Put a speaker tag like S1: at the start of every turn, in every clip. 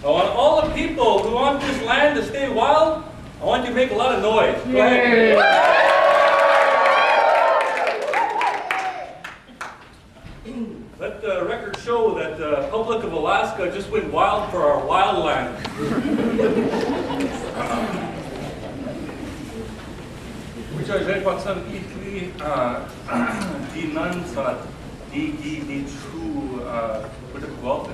S1: I want all the people who want this land to stay wild, I want you to make a lot of noise. Go ahead. Let the record show that the public of Alaska just went wild for our wild land. Gwich'aa Zhee Patsan Itli Di Nansat Di Gi Di Chu Gwich'aa.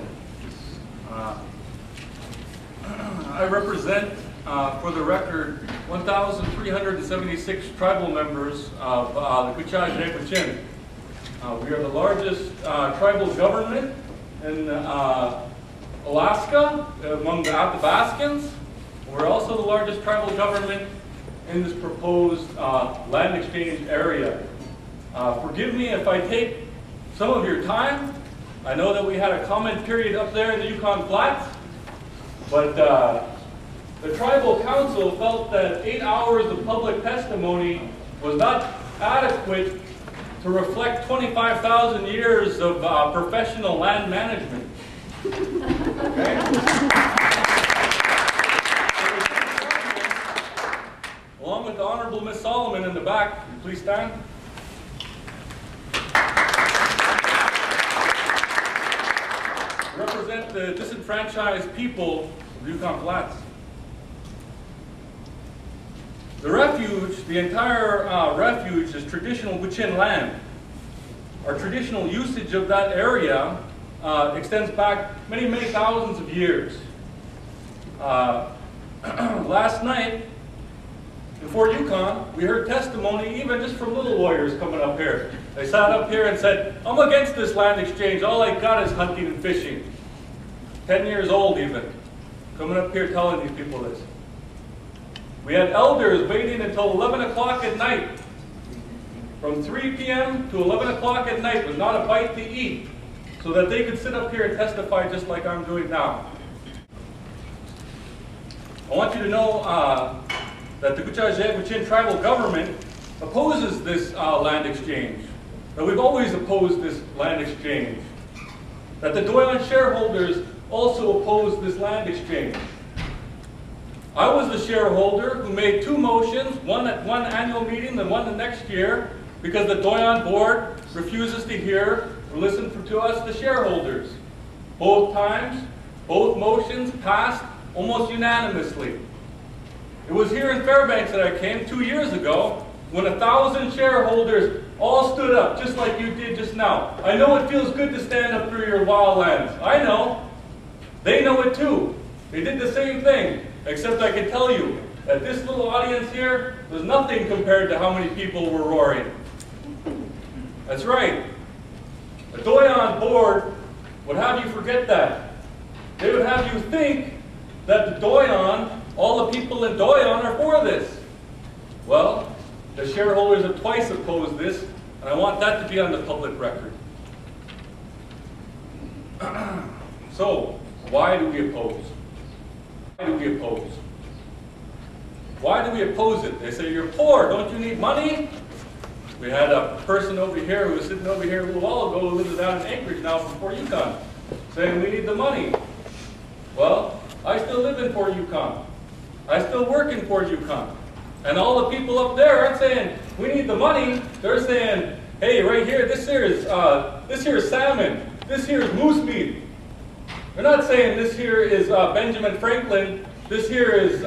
S1: I represent, for the record, 1,376 tribal members of the Gwich'aa Zhee Gwich'in. We are the largest tribal government in Alaska among the Athabascans. We're also the largest tribal government in this proposed land exchange area. Forgive me if I take some of your time. I know that we had a comment period up there in the Yukon Flats, but the tribal council felt that 8 hours of public testimony was not adequate to reflect 25,000 years of professional land management. Okay? Along with the Honorable Miss Solomon in the back, please stand. Represent the disenfranchised people of Yukon Flats. The refuge, the entire refuge is traditional Gwich'in land. Our traditional usage of that area extends back many, many thousands of years. Last night in Fort Yukon, we heard testimony even just from little warriors coming up here. They sat up here and said, I'm against this land exchange. All I got is hunting and fishing. 10 years old even, coming up here telling these people this. We had elders waiting until 11 o'clock at night. From 3 p.m. to 11 o'clock at night with not a bite to eat, so that they could sit up here and testify just like I'm doing now. I want you to know that the Gwich'aa Zhee Gwich'in tribal government opposes this land exchange. That we've always opposed this land exchange. That the Doyon shareholders also oppose this land exchange. I was the shareholder who made 2 motions, one at one annual meeting and one the next year, because the Doyon board refuses to hear or listen to us, the shareholders. Both times, both motions passed almost unanimously. It was here in Fairbanks that I came 2 years ago when 1,000 shareholders all stood up, just like you did just now. I know it feels good to stand up for your wild lands. I know. They know it too. They did the same thing. Except I can tell you that this little audience here was nothing compared to how many people were roaring. That's right. The Doyon board would have you forget that. They would have you think that the Doyon, all the people in Doyon are for this. Well, the shareholders have twice opposed this, and I want that to be on the public record. So, why do we oppose? Why do we oppose? Why do we oppose it? They say, you're poor, don't you need money? We had a person over here who was sitting over here a little while ago who lives down in Anchorage now from Fort Yukon, saying we need the money. Well, I still live in Fort Yukon. I still work in Fort Yukon. And all the people up there aren't saying, we need the money. They're saying, hey, right here, this here is salmon. This here is moose meat. They're not saying this here is Benjamin Franklin, this here is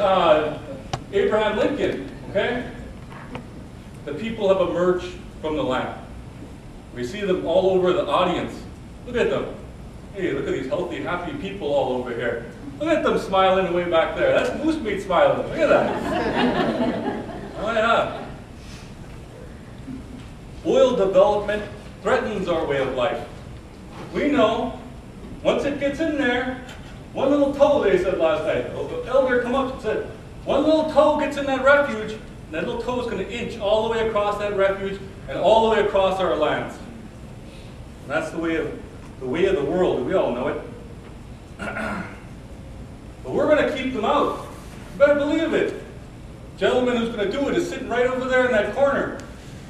S1: Abraham Lincoln, okay? The people have emerged from the land. We see them all over the audience. Look at them. Hey, look at these healthy, happy people all over here. Look at them smiling way back there. That's moose meat smiling. Look at that. Oh yeah. Oil development threatens our way of life. We know. Once it gets in there, one little toe, they said last night, the elder come up and said, one little toe gets in that refuge, and that little toe is going to inch all the way across that refuge and all the way across our lands. And that's the way of the world. We all know it. But we're going to keep them out. You better believe it. The gentleman who's going to do it is sitting right over there in that corner.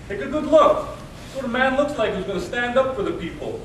S1: Take a good look. That's what a man looks like who's going to stand up for the people.